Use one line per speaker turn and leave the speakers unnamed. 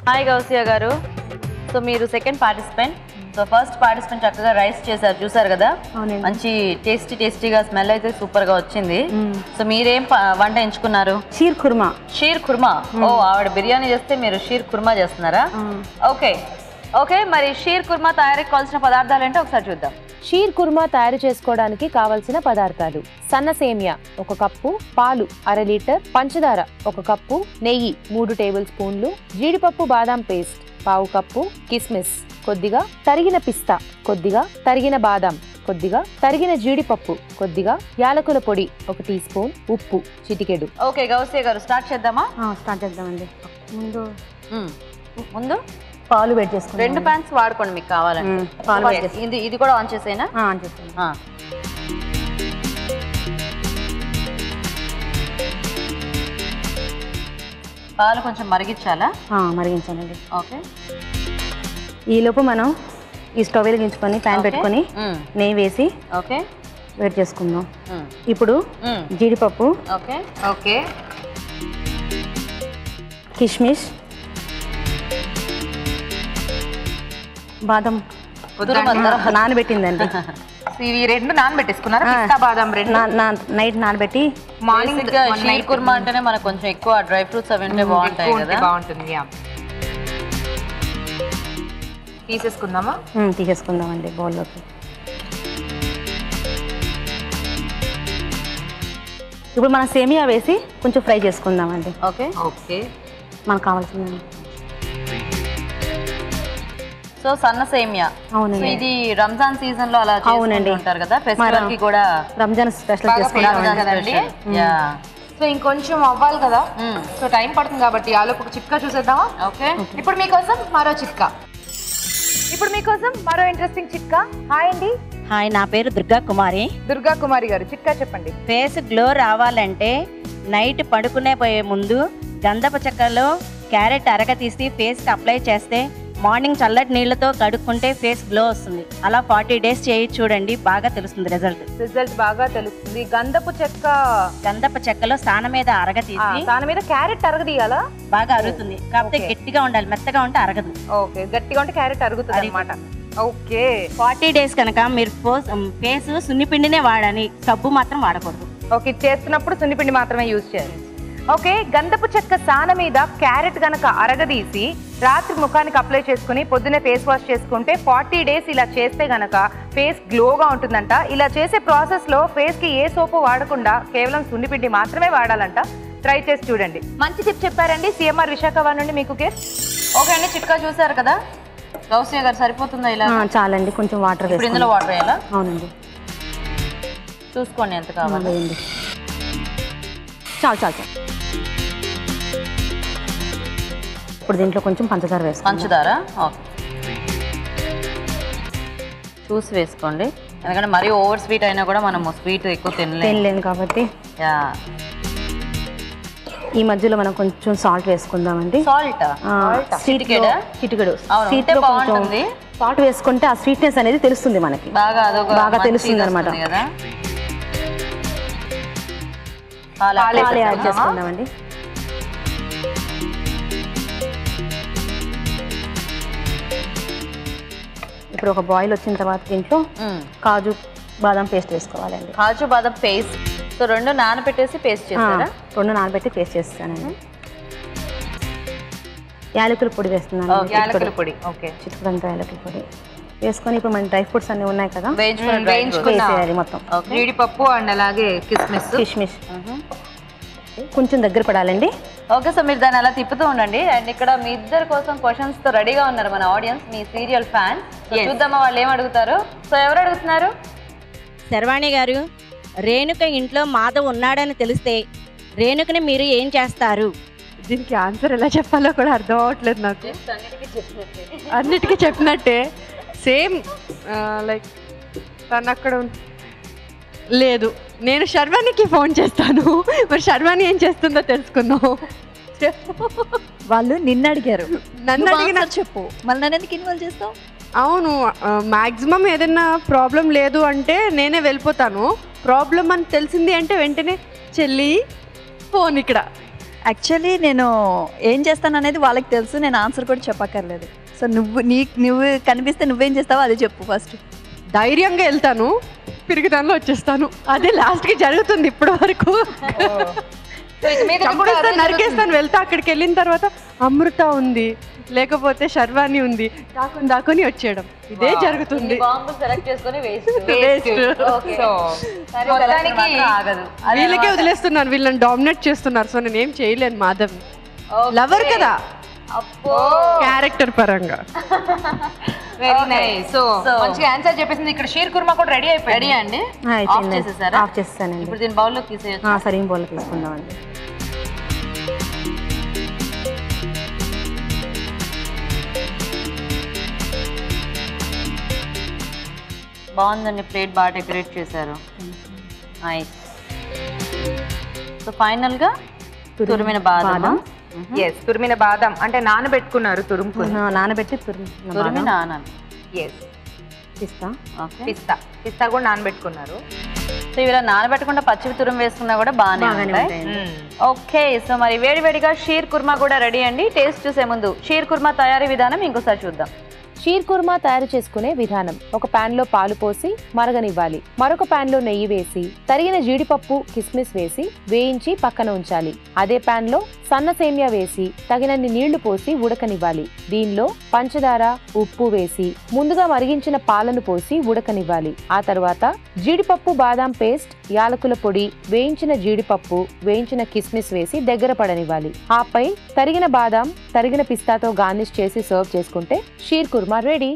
Hi Gousia గారు. So మీరు second participant. So first participant చక్కగా రైస్ చేశారు, చూసారు కదా, మంచి టేస్టీగా స్మెల్ అయితే సూపర్ గా వచ్చింది. సో మీరేం వంట ఎంచుకున్నారు?
షీర్ కుర్మా.
షీర్ కుర్మా. ఓ, ఆవిడ బిర్యానీ చేస్తే మీరు షీర్ కుర్మా చేస్తున్నారా? ఓకే మరి షీర్ కుర్మా తయారీకి కావాల్సిన పదార్థాలు ఏంటో ఒకసారి చూద్దాం.
షీర్ కుర్మా తయారు చేసుకోవడానికి కావలసిన పదార్థాలు: సన్న సేమియా 1 కప్పు, పాలు 1/2 లీటర్, పంచదార 1 కప్పు, నెయ్యి 3 టేబుల్ స్పూన్లు, జీడిపప్పు బాదాం పేస్ట్ 1/2 కప్పు, కిస్మిస్ కొద్దిగా, తరిగిన పిస్తా కొద్దిగా, తరిగిన బాదాం కొద్దిగా, తరిగిన జీడిపప్పు కొద్దిగా, యాలకుల పొడి 1 టీ స్పూన్, ఉప్పు చిటికెడు.
ఓకే గౌసియా గారు, స్టార్ట్ చేద్దామా?
స్టార్ట్ చేద్దామండి.
ముందు
పాలు వేడి చేసుకుంటాం.
2 ప్యాన్స్ వాడుకోండి మీకు కావాలంటే.
పాలు
ఇది కూడా ఆన్ చేసేనా?
ఆన్ చేస్తాను.
పాలు కొంచెం మరిగించాలా?
మరిగించాలండి.
ఓకే.
ఈలోపు మనం ఈ స్టవ్ వెలిగించుకొని ప్యాన్ పెట్టుకొని నెయ్యి వేసి
ఓకే
వేడి చేసుకుందాం. ఇప్పుడు జీడిపప్పు,
ఓకే ఓకే,
కిస్మిస్, బాదం నానబెట్టిందండి.
ఇవి 2 నానబెట్టేసుకున్నారా? పిస్తా బాదం 2
నైట్ నానబెట్టి
మార్నింగ్. షీర్ కుర్మా అంటేనే మనకు కొంచెం ఎక్కువ డ్రై ఫ్రూట్స్ అవి ఉంటే బాగుంటాయి కదా.
బాగుంటుంది. తీసేసుకుందామా?
తీసేసుకుందామండి బౌల్లోకి. ఇప్పుడు మనం సేమియా వేసి కొంచెం ఫ్రై చేసుకుందామండి.
ఓకే
ఓకే,
మనకు కావాల్సింది.
సో సన్న సేమియా.
అవునండి.
ఇది రంజాన్ సీజన్ లో అలా చేసుకుంటారు కదా, ఫెస్టివల్ కి కూడా.
రంజాన్ స్పెషల్ చేసుకుంటాం
కదండి. సో ఇంకొంచెం అవ్వాలి కదా, సో టైం పడుతుంది కాబట్టి ఆలోపు ఒక చిట్కా చూసేద్దామా?
ఓకే.
ఇప్పుడు మీకోసం మరో ఇంట్రెస్టింగ్ చిట్కా. హాయ్ అండి.
హాయ్, నా పేరు దుర్గా కుమారి.
దుర్గా కుమారి గారు, చిట్కా చెప్పండి.
ఫేస్ గ్లో రావాలంటే నైట్ పడుకునే పోయే ముందు గంధపు చెక్కలో క్యారెట్ అరగ తీసి ఫేస్కి అప్లై చేస్తే మార్నింగ్ చల్లటి నీళ్ళతో కడుక్కుంటే ఫేస్ గ్లో వస్తుంది. అలా 40 డేస్ చేయి చూడండి, బాగా తెలుస్తుంది రిజల్ట్
బాగా తెలుస్తుంది. గంధపు
చెక్కలో స్నానం మీద అరగ తీసి
దాని మీద క్యారెట్ అరగదీయాలా?
బాగా అరుగుతుంది, కాకపోతే గట్టిగా ఉండాలి, మెత్తగా ఉంటే అరగదు.
ఓకే, గట్టిగా ఉంటే క్యారెట్ అరుగుతుంది అన్నమాట. ఓకే.
40 డేస్ కనుక మీరు ఫేస్ సున్నిపిండినే వాడాలి, సబ్బు మాత్రం వాడకూడదు.
ఓకే, చేస్తున్నప్పుడు సున్నిపిండి మాత్రమే యూజ్ చేయాలి. ఓకే, గంధపు చెక్క సాన మీద క్యారెట్ గనక అరగదీసి రాత్రి ముఖానికి అప్లై చేసుకుని పొద్దునే ఫేస్ వాష్ చేసుకుంటే 40 డేస్ ఇలా చేస్తే గనక ఫేస్ గ్లోగా ఉంటుందంట. ఇలా చేసే ప్రాసెస్లో ఫేస్కి ఏ సోపు వాడకుండా కేవలం సున్నిపిండి మాత్రమే వాడాలంట. ట్రై చేసి చూడండి. మంచి టిప్ చెప్పారండి సిఎంఆర్ విశాఖపట్నం నుండి మీకు.
ఓకే అండి, చిట్కా చూసారు కదా గౌసియా గారు, సరిపోతుందా ఇలా?
చాలండి, కొంచెం వాటర్
ఇప్పుడు ఇందులో వాటర్ వేయాలా?
అవునండి,
చూసుకోండి ఎంత కావాలి.
చాలు. ఇప్పుడు దీంట్లో కొంచెం పంచదార వేసుకోండి.
పంచదార ఓకే, చూసి వేసుకోండి, ఎందుకంటే మరీ ఓవర్ స్వీట్ అయినా కూడా మనము స్వీట్ ఎక్కువ
తినలేము కాబట్టి. ఈ మధ్యలో మనం కొంచెం సాల్ట్ వేసుకుందామండి. చిటికెడు
బాగుంటుంది.
సాల్ట్ వేసుకుంటే ఆ స్వీట్నెస్ అనేది తెలుస్తుంది మనకి, బాగా తెలుస్తుంది అనమాట. యాడ్ చేసుకుందామండి. ఇప్పుడు ఒక బాయిల్ వచ్చిన తర్వాత దీంట్లో కాజు బాదం పేస్ట్ వేసుకోవాలండి.
కాజు బాదం పేస్ట్. సో 2 నానబెట్టేసి పేస్ట్ చేస్తారా?
2 నానబెట్టి పేస్ట్ చేస్తానండి. యాలకుల పొడి వేస్తున్నాను.
యాలకుల పొడి. ఓకే,
చిటికెడంతా యాలకుల పొడి వేసుకొని ఇప్పుడు మన డ్రై ఫ్రూట్స్ అన్ని ఉన్నాయి కదా,
వేయించుకోవాలి
మొత్తం.
జీడిపప్పు అండ్ అలాగే కిస్మిస్
కొంచెం దగ్గర పడాలండి.
ఓకే, సో మీరు దాన్ని అలా తిప్పుతూ ఉండండి. అండ్ ఇక్కడ మీ ఇద్దరు కోసం క్వశ్చన్స్ తో రెడీగా ఉన్నారు మన ఆడియన్స్, మీ సీరియల్ ఫ్యాన్. చూద్దామా వాళ్ళు ఏం అడుగుతారు. సో ఎవరు అడుగుతున్నారు?
శర్వాణి గారు, రేణుక ఇంట్లో మాధవ్ ఉన్నాడని తెలిస్తే రేణుకని మీరు ఏం చేస్తారు?
దీనికి ఆన్సర్ ఎలా చెప్పాలో కూడా అర్థం అవ్వట్లేదు నాకు. అన్నిటికీ చెప్పినట్టే సేమ్, లైక్ తను అక్కడ లేదు, నేను శర్వాణికి ఫోన్ చేస్తాను. మరి శర్వాణి ఏం చేస్తుందో తెలుసుకుందాం.
వాళ్ళు నిన్ను అడిగారు,
నన్ను అడిగిన
చెప్పు, మళ్ళీ నన్ను ఎందుకు ఇన్వాల్వ్ చేస్తావు?
అవును, మ్యాక్సిమం ఏదైనా ప్రాబ్లం లేదు అంటే నేనే వెళ్ళిపోతాను. ప్రాబ్లం అని తెలిసింది అంటే వెంటనే చెల్లి ఫోన్ ఇక్కడ
యాక్చువల్లీ నేను ఏం చేస్తాను అనేది వాళ్ళకి తెలుసు, నేను ఆన్సర్ కూడా చెప్పక్కర్లేదు. సో నువ్వు కనిపిస్తే నువ్వేం చేస్తావో అదే చెప్పు ఫస్ట్.
ధైర్యంగా వెళ్తాను, పిరిగిదానిలో వచ్చేస్తాను. అదే లాస్ట్కి జరుగుతుంది ఇప్పటి వరకు. నరికేస్తాను, వెళ్తా. అక్కడికి వెళ్ళిన తర్వాత అమృత ఉంది, లేకపోతే శర్వాణి ఉంది, దాకొని వచ్చేయడం, ఇదే జరుగుతుంది.
సెలెక్ట్ చేసుకొని
వీళ్ళకే వదిలేస్తున్నాను, వీళ్ళని డామినేట్ చేస్తున్నారు. సో నేను ఏం చేయలేను. మాధవ్ లవర్ కదా, క్యారెక్టర్ పరంగా.
Very nice. సో మంచిగా ఆన్సర్ చెప్పేసింది. ఇక్కడ షీర్ కుర్మా కూడా రెడీ అయిపోయింది.
రెడీ అండి,
ఆఫ్ చేస్తానండి.
ఇప్పుడు దీని బౌల్లో తీసేయచ్చు.
సరే బౌల్లో తీసుకుందామండి.
బాగుందండి, ప్లేట్ బాగా డెకరేట్ చేశారు. నైస్. సో ఫైనల్ గా తురిమిన బాదం.
ఎస్, తురిమిన బాదం అంటే నానబెట్టుకున్నారు,
నానబెట్టి
తురిమి నానాలి.
ఎస్,
పిస్తా.
పిస్తా కూడా నానబెట్టుకున్నారు.
సో ఇవి నానబెట్టకుండా పచ్చివి తురుము వేసుకున్నా కూడా బాగానే ఉంటాయి. ఓకే, సో మరి వేడివేడిగా షీర్ కుర్మా కూడా రెడీ అండి. టేస్ట్ చూసే ముందు షీర్ కుర్మా తయారీ విధానం ఇంకోసారి చూద్దాం.
షీర్ కుర్మా తయారు చేసుకునే విధానం: ఒక పాన్ లో పాలు పోసి మరగనివ్వాలి. మరొక పాన్ లో నెయ్యి వేసి తరిగిన జీడిపప్పు, కిస్మిస్ వేసి వేయించి పక్కన ఉంచాలి. అదే పాన్ లో సన్న సేమియా వేసి తగినన్ని నీళ్లు పోసి ఉడకనివ్వాలి. దీనిలో పంచదార, ఉప్పు వేసి ముందుగా మరిగించిన పాలను పోసి ఉడకనివ్వాలి. ఆ తర్వాత జీడిపప్పు, బాదాం పేస్ట్, యాలకుల పొడి, వేయించిన జీడిపప్పు, వేయించిన కిస్మిస్ వేసి దగ్గర పడనివ్వాలి. ఆపై తరిగిన బాదాం, తరిగిన పిస్తాతో గార్నిష్ చేసి సర్వ్ చేసుకుంటే షీర్ కుర్మా రెడీ.